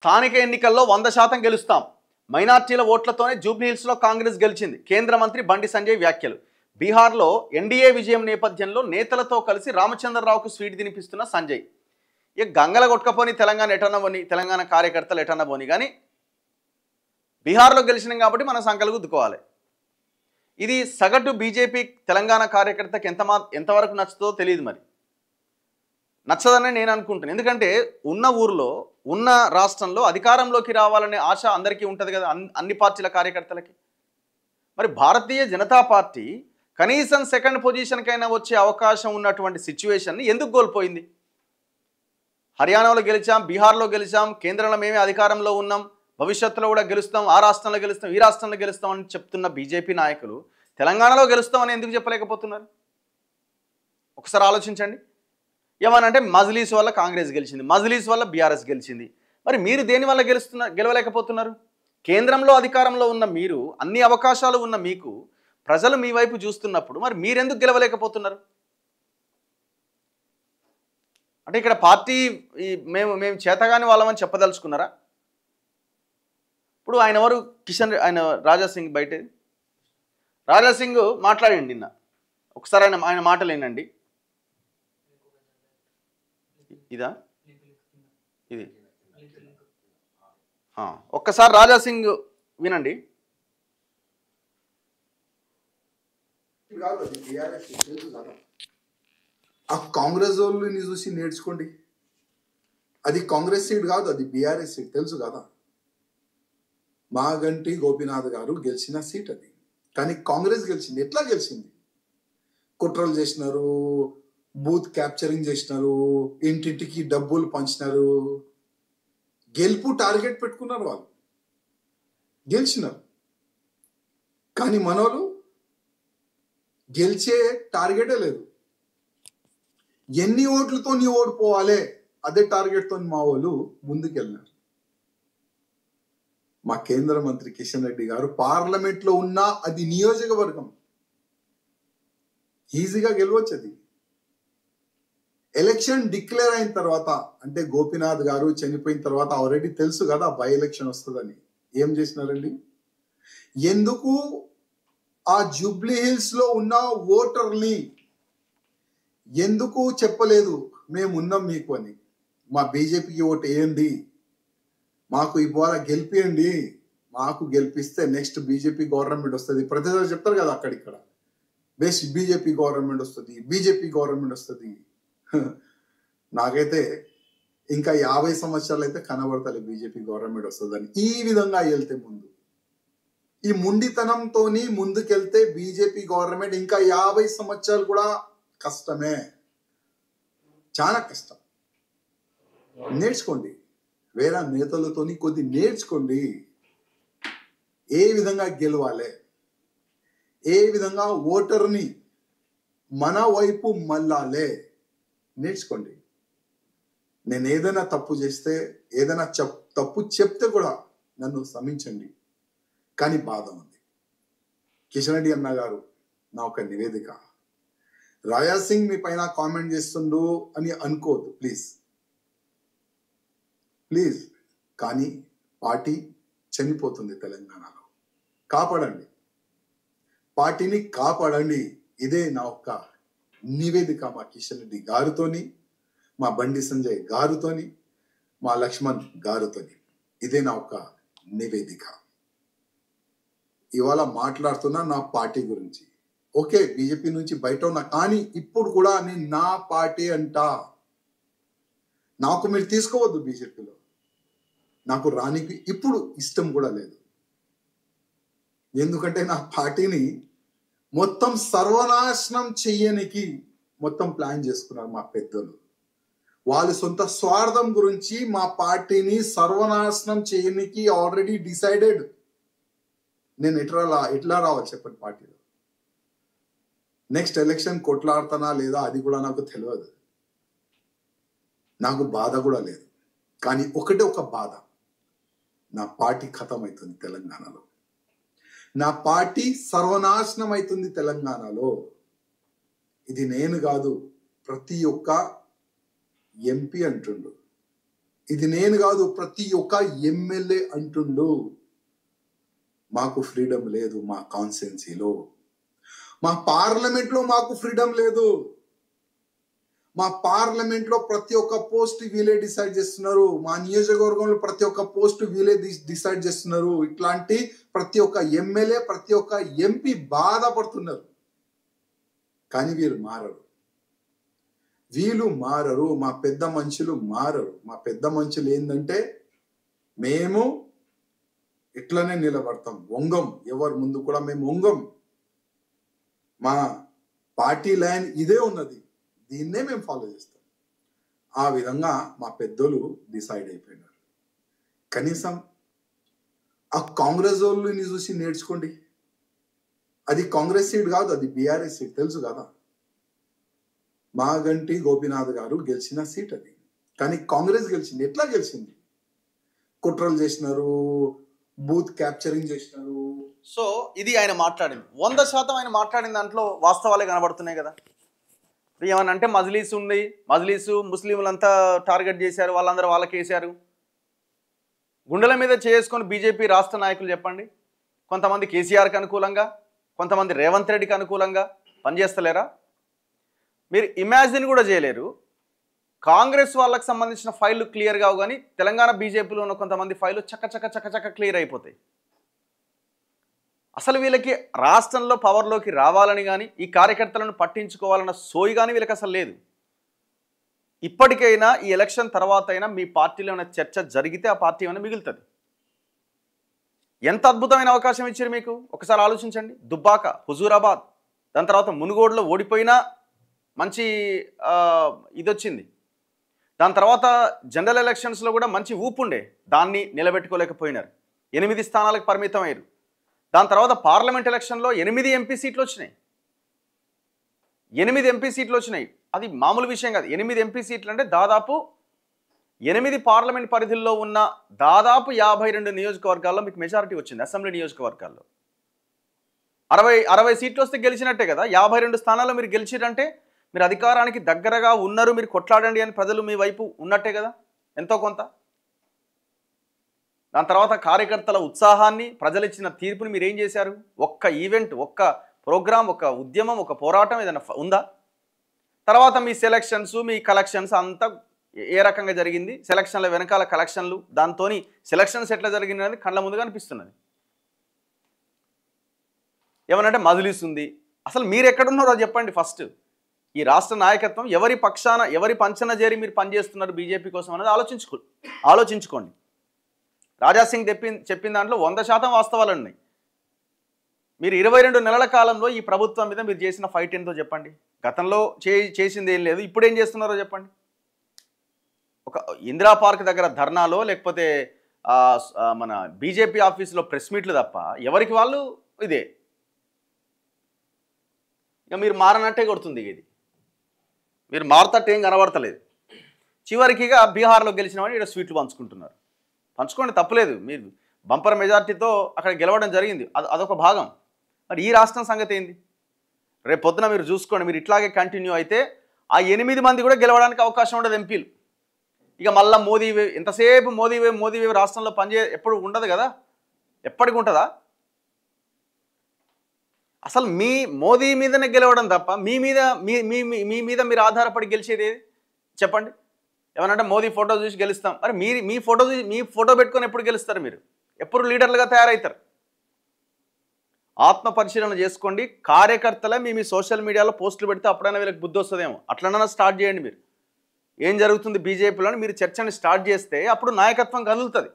స్థానిక ఎన్నికల్లో 100% గెలుస్తాం. మైనార్టీల ఓట్లతోనే జూబ్లీహిల్స్లో కాంగ్రెస్ గెలిచింది. కేంద్ర మంత్రి బండి సంజయ్ వ్యాఖ్యలు. బీహార్లో ఎన్డీఏ విజయం నేపథ్యంలో నేతలతో కలిసి రామచంద్రరావుకు స్వీట్ తినిపిస్తున్న సంజయ్. ఇక గంగల కొట్టుకపోని తెలంగాణ ఎటన్న పోని, తెలంగాణ కార్యకర్తలు ఎటన్న పోని, కానీ బీహార్లో గెలిచినాం కాబట్టి మనం సంకలు గుద్దుకోవాలి. ఇది సగటు బీజేపీ తెలంగాణ కార్యకర్తకి ఎంతవరకు నచ్చుతుందో తెలియదు. మరి నచ్చదని నేను అనుకుంటున్నాను. ఎందుకంటే ఉన్న ఊర్లో ఉన్న రాష్ట్రంలో అధికారంలోకి రావాలనే ఆశ అందరికీ ఉంటుంది కదా, అన్ని పార్టీల కార్యకర్తలకి. మరి భారతీయ జనతా పార్టీ కనీసం సెకండ్ పొజిషన్కైనా వచ్చే అవకాశం ఉన్నటువంటి సిచ్యువేషన్ని ఎందుకు కోల్పోయింది? హర్యానాలో గెలిచాం, బీహార్లో గెలిచాం, కేంద్రంలో మేమే అధికారంలో ఉన్నాం, భవిష్యత్తులో కూడా గెలుస్తాం, ఆ రాష్ట్రంలో గెలుస్తాం, ఈ రాష్ట్రంలో గెలుస్తాం అని చెప్తున్న బీజేపీ నాయకులు తెలంగాణలో గెలుస్తామని ఎందుకు చెప్పలేకపోతున్నారు? ఒకసారి ఆలోచించండి. ఏమనంటే మజ్లీస్ వల్ల కాంగ్రెస్ గెలిచింది, మజ్లీస్ వల్ల బీఆర్ఎస్ గెలిచింది. మరి మీరు దేని వల్ల గెలవలేకపోతున్నారు? కేంద్రంలో అధికారంలో ఉన్న మీరు, అన్ని అవకాశాలు ఉన్న మీకు, ప్రజలు మీ వైపు చూస్తున్నప్పుడు మరి మీరెందుకు గెలవలేకపోతున్నారు? అంటే ఇక్కడ పార్టీ మేము చేతగాని వాళ్ళమని చెప్పదలుచుకున్నారా? ఇప్పుడు ఆయన ఎవరు? ఆయన రాజాసింగ్ బయట రాజాసింగ్ మాట్లాడండి నిన్న. ఒకసారి ఆయన మాటలు ఏంటండి? ఇదా ఇది ఒక్కసారి రాజాసింగ్ వినండి. ఆ కాంగ్రెస్ వాళ్ళని చూసి నేర్చుకోండి. అది కాంగ్రెస్ సీట్ కాదు, అది బీఆర్ఎస్ సీట్, తెలుసు కదా. మాగంటి గోపీనాథ్ గారు గెలిచిన సీట్ అది, కానీ కాంగ్రెస్ గెలిచింది. ఎట్లా గెలిచింది? కుట్రలు చేసినారు, బూత్ క్యాప్చరింగ్ చేసినారు, ఇంటింటికి డబ్బులు పంచినారు, గెలుపు టార్గెట్ పెట్టుకున్నారు, వాళ్ళు గెలిచినారు. కానీ మనోళ్ళు గెలిచే టార్గెటే లేదు. ఎన్ని ఓట్లతో నీ ఓడిపోవాలి అదే టార్గెట్తో మా వాళ్ళు ముందుకెళ్ళినారు. మా కేంద్ర మంత్రి కిషన్ రెడ్డి గారు పార్లమెంట్లో ఉన్నా అది నియోజకవర్గం, ఈజీగా గెలవచ్చు. అది ఎలక్షన్ డిక్లేర్ అయిన తర్వాత, అంటే గోపీనాథ్ గారు చనిపోయిన తర్వాత ఆల్రెడీ తెలుసు కదా బై ఎలక్షన్ వస్తుందని. ఏం చేసినారండి? ఎందుకు ఆ జూబ్లీహిల్స్ లో ఉన్న ఓటర్ని ఎందుకు చెప్పలేదు మేము ఉన్నాం మీకు అని? మా బీజేపీకి ఓటు వేయండి, మాకు ఇవాళ గెలిపియండి, మాకు గెలిపిస్తే నెక్స్ట్ బీజేపీ గవర్నమెంట్ వస్తుంది. ప్రతిసారి చెప్తారు కదా అక్కడిక్కడ, బెస్ట్ బీజేపీ గవర్నమెంట్ వస్తుంది, బీజేపీ గవర్నమెంట్ వస్తుంది. నాకైతే ఇంకా 50 సంవత్సరాలు అయితే కనబడతాయి బీజేపీ గవర్నమెంట్ వస్తుందని. ఈ విధంగా వెళ్తే ముందు, ఈ ముండితనంతో ముందుకెళ్తే బీజేపీ గవర్నమెంట్ ఇంకా 50 సంవత్సరాలు కూడా కష్టమే, చాలా కష్టం. నేర్చుకోండి, వేరే నేతలతోని కొద్ది నేర్చుకోండి. ఏ విధంగా గెలవాలి, ఏ విధంగా ఓటర్ని మన వైపు మళ్ళాలే నేర్చుకోండి. నేను ఏదైనా తప్పు చేస్తే, ఏదైనా తప్పు చెప్తే కూడా నన్ను క్షమించండి. కానీ బాధ ఉంది. కిషన్ రెడ్డి అన్న గారు, నా ఒక నివేదిక, రాజాసింగ్ మీ పైన కామెంట్ చేస్తుండు అని అనుకోవద్దు ప్లీజ్ ప్లీజ్. కానీ పార్టీ చనిపోతుంది తెలంగాణలో, కాపాడండి, పార్టీని కాపాడండి. ఇదే నా ఒక్క నివేదిక మా కిషన్ రెడ్డి గారితోని, మా బండి సంజయ్ గారితోని, మా లక్ష్మణ్ గారితోని. ఇదే నా ఒక్క నివేదిక. ఇవాళ మాట్లాడుతున్నా నా పార్టీ గురించి. ఓకే, బీజేపీ నుంచి బయట ఉన్నా, కానీ ఇప్పుడు కూడా నేను నా పార్టీ అంటా. నాకు మీరు తీసుకోవద్దు బీజేపీలో, నాకు రానికి ఇప్పుడు ఇష్టం కూడా లేదు. ఎందుకంటే నా పార్టీని మొత్తం సర్వనాశనం చెయ్యనికి మొత్తం ప్లాన్ చేసుకున్నారు మా పెద్దలు. వాళ్ళ సొంత స్వార్థం గురించి మా పార్టీని సర్వనాశనం చేయనికి ఆల్రెడీ డిసైడెడ్. నేను ఎట్లా రావాలి చెప్పండి పార్టీలో? నెక్స్ట్ ఎలక్షన్ కొట్లాడుతానా లేదా అది కూడా నాకు తెలియదు, నాకు బాధ కూడా లేదు. కానీ ఒకటే ఒక బాధ, నా పార్టీ ఖతం అవుతుంది తెలంగాణలో, నా పార్టీ సర్వనాశనం అవుతుంది తెలంగాణలో. ఇది నేను కాదు, ప్రతి ఒక్క ఎంపీ అంటుండు, ఇది నేను కాదు, ప్రతి ఒక్క ఎమ్మెల్యే అంటుండు మాకు ఫ్రీడమ్ లేదు, మా కాన్స్టిట్యున్సీలో, మా పార్లమెంట్లో మాకు ఫ్రీడమ్ లేదు, మా పార్లమెంట్లో ప్రతి ఒక్క పోస్ట్ వీలే డిసైడ్ చేస్తున్నారు, మా నియోజకవర్గంలో ప్రతి ఒక్క పోస్ట్ వీలే డిసైడ్ చేస్తున్నారు. ఇట్లాంటి ప్రతి ఒక్క ఎమ్మెల్యే, ప్రతి ఒక్క ఎంపీ బాధపడుతున్నారు. కానీ వీళ్ళు మారరు. మా పెద్ద మనుషులు మారరు. మా పెద్ద మనుషులు ఏంటంటే మేము ఇట్లనే నిలబడతాం, వంగం, ఎవరి ముందు కూడా మేము వంగం. మా పార్టీ లైన్ ఇదే ఉన్నది, దీన్నే మేము ఫాలో చేస్తాం. ఆ విధంగా మా పెద్దలు డిసైడ్ అయిపోయినారు. కనీసం ఆ కాంగ్రెస్ వాళ్ళని చూసి నేర్చుకోండి. అది కాంగ్రెస్ సీట్ కాదు, అది బీఆర్ఎస్ సీట్, తెలుసు కదా. మాగంటి గోపీనాథ్ గారు గెలిచిన సీట్ అది, కానీ కాంగ్రెస్ గెలిచింది. ఎట్లా గెలిచింది? కుట్రలు చేసినారు, బూత్ క్యాప్చరింగ్ చేసినారు. సో ఇది ఆయన మాట్లాడింది. 100% ఆయన మాట్లాడిన దాంట్లో వాస్తవాలే కనబడుతున్నాయి కదా. ఏమన్నా అంటే మజ్లీస్ ఉంది, మజ్లీసు ముస్లింలంతా టార్గెట్ చేశారు, వాళ్ళందరూ వాళ్ళకి వేశారు. గుండెల మీద చేసుకొని బీజేపీ రాష్ట్ర నాయకులు చెప్పండి, కొంతమంది కేసీఆర్కి అనుకూలంగా, కొంతమంది రేవంత్ రెడ్డికి అనుకూలంగా పనిచేస్తలేరా? మీరు ఇమాజిన్ కూడా చేయలేరు. కాంగ్రెస్ వాళ్ళకి సంబంధించిన ఫైళ్ళు క్లియర్ కావు, కానీ తెలంగాణ బీజేపీలో ఉన్న కొంతమంది ఫైళ్ళు చక్క క్లియర్ అయిపోతాయి. అసలు వీళ్ళకి రాష్ట్రంలో పవర్లోకి రావాలని కానీ, ఈ కార్యకర్తలను పట్టించుకోవాలన్న సోయి కానీ వీళ్ళకి అసలు లేదు. ఇప్పటికైనా ఈ ఎలక్షన్ తర్వాత అయినా మీ పార్టీలో ఏమైనా చర్చ జరిగితే ఆ పార్టీ ఏమైనా మిగులుతుంది. ఎంత అద్భుతమైన అవకాశం ఇచ్చారు మీకు, ఒకసారి ఆలోచించండి. దుబ్బాక, హుజూరాబాద్, దాని తర్వాత మునుగోడులో ఓడిపోయినా మంచి ఇది వచ్చింది. దాని తర్వాత జనరల్ ఎలక్షన్స్లో కూడా మంచి ఊపు ఉండే, దాన్ని నిలబెట్టుకోలేకపోయినారు. 8 స్థానాలకు పరిమితం అయ్యారు. దాని తర్వాత పార్లమెంట్ ఎలక్షన్లో 8 ఎంపీ సీట్లు వచ్చినాయి. 8 ఎంపీ సీట్లు వచ్చినాయి. అది మామూలు విషయం కాదు. 8 ఎంపీ సీట్లు అంటే దాదాపు 8 పార్లమెంట్ పరిధిలో ఉన్న దాదాపు 52 నియోజకవర్గాల్లో మీకు మెజారిటీ వచ్చింది. అసెంబ్లీ నియోజకవర్గాల్లో 60 సీట్లు వస్తే గెలిచినట్టే కదా. 52 స్థానాల్లో మీరు గెలిచిరంటే మీరు అధికారానికి దగ్గరగా ఉన్నారు, మీరు కొట్లాడండి అని ప్రజలు మీ వైపు ఉన్నట్టే కదా ఎంతో కొంత. దాని తర్వాత కార్యకర్తల ఉత్సాహాన్ని, ప్రజలు ఇచ్చిన తీర్పుని మీరు ఏం చేశారు? ఒక్క ఈవెంట్, ఒక్క ప్రోగ్రాం, ఒక ఉద్యమం, ఒక పోరాటం ఏదైనా ఉందా? తర్వాత మీ సెలక్షన్స్, మీ కలెక్షన్స్ అంతా ఏ రకంగా జరిగింది? సెలక్షన్ల వెనకాల కలెక్షన్లు, దాంతో సెలక్షన్స్ ఎట్లా జరిగింది అనేది కళ్ళ ముందుగా అనిపిస్తున్నది. ఏమనంటే మజ్లిస్ ఉంది. అసలు మీరు ఎక్కడున్నారో చెప్పండి ఫస్ట్. ఈ రాష్ట్ర నాయకత్వం ఎవరి పక్షాన, ఎవరి పంచన చేరి మీరు పనిచేస్తున్నారు బీజేపీ కోసం అనేది ఆలోచించుకోండి. రాజాసింగ్ చెప్పిన దాంట్లో 100% వాస్తవాలు ఉన్నాయి. మీరు 22 నెలల కాలంలో ఈ ప్రభుత్వం మీద మీరు చేసిన ఫైట్ ఏంటో చెప్పండి. గతంలో చేసింది ఏం లేదు, ఇప్పుడు ఏం చేస్తున్నారో చెప్పండి. ఒక ఇందిరా పార్క్ దగ్గర ధర్నాలో, లేకపోతే మన బీజేపీ ఆఫీసులో ప్రెస్ మీట్లు తప్ప ఎవరికి వాళ్ళు ఇదే. ఇక మీరు మారనట్టే కొడుతుంది. ఇది మీరు మారుతట్టు ఏం కనబడతలేదు. చివరికిగా బీహార్లో గెలిచిన వాడిని ఇక్కడ స్వీట్లు పంచుకోండి, తప్పులేదు. మీరు బంపర్ మెజార్టీతో అక్కడ గెలవడం జరిగింది, అదొక భాగం. మరి ఈ రాష్ట్రం సంగతి ఏంది? రేపు పొద్దున మీరు చూసుకోండి, మీరు ఇట్లాగే కంటిన్యూ అయితే ఆ 8 మంది కూడా గెలవడానికి అవకాశం ఉండదు ఎంపీలు. ఇక మళ్ళీ మోదీ వేవ్, ఎంతసేపు మోదీ వేవ్ రాష్ట్రంలో ఎప్పుడు ఉండదు కదా, ఎప్పటికి ఉంటుందా? అసలు మీ మోదీ మీదనే గెలవడం తప్ప మీ మీద మీరు ఆధారపడి గెలిచేది ఏది చెప్పండి. ఏమనంటే మోదీ ఫోటో చూసి గెలుస్తాం. మరి మీ ఫోటో పెట్టుకొని ఎప్పుడు గెలుస్తారు? మీరు ఎప్పుడు లీడర్లుగా తయారవుతారు? ఆత్మ పరిశీలన చేసుకోండి. కార్యకర్తలే మీ సోషల్ మీడియాలో పోస్టులు పెడితే అప్పుడైనా వీళ్ళకి బుద్ధి వస్తుందేమో. అట్లన్నా స్టార్ట్ చేయండి. మీరు ఏం జరుగుతుంది బీజేపీలో మీరు చర్చని స్టార్ట్ చేస్తే అప్పుడు నాయకత్వం కదులుతుంది.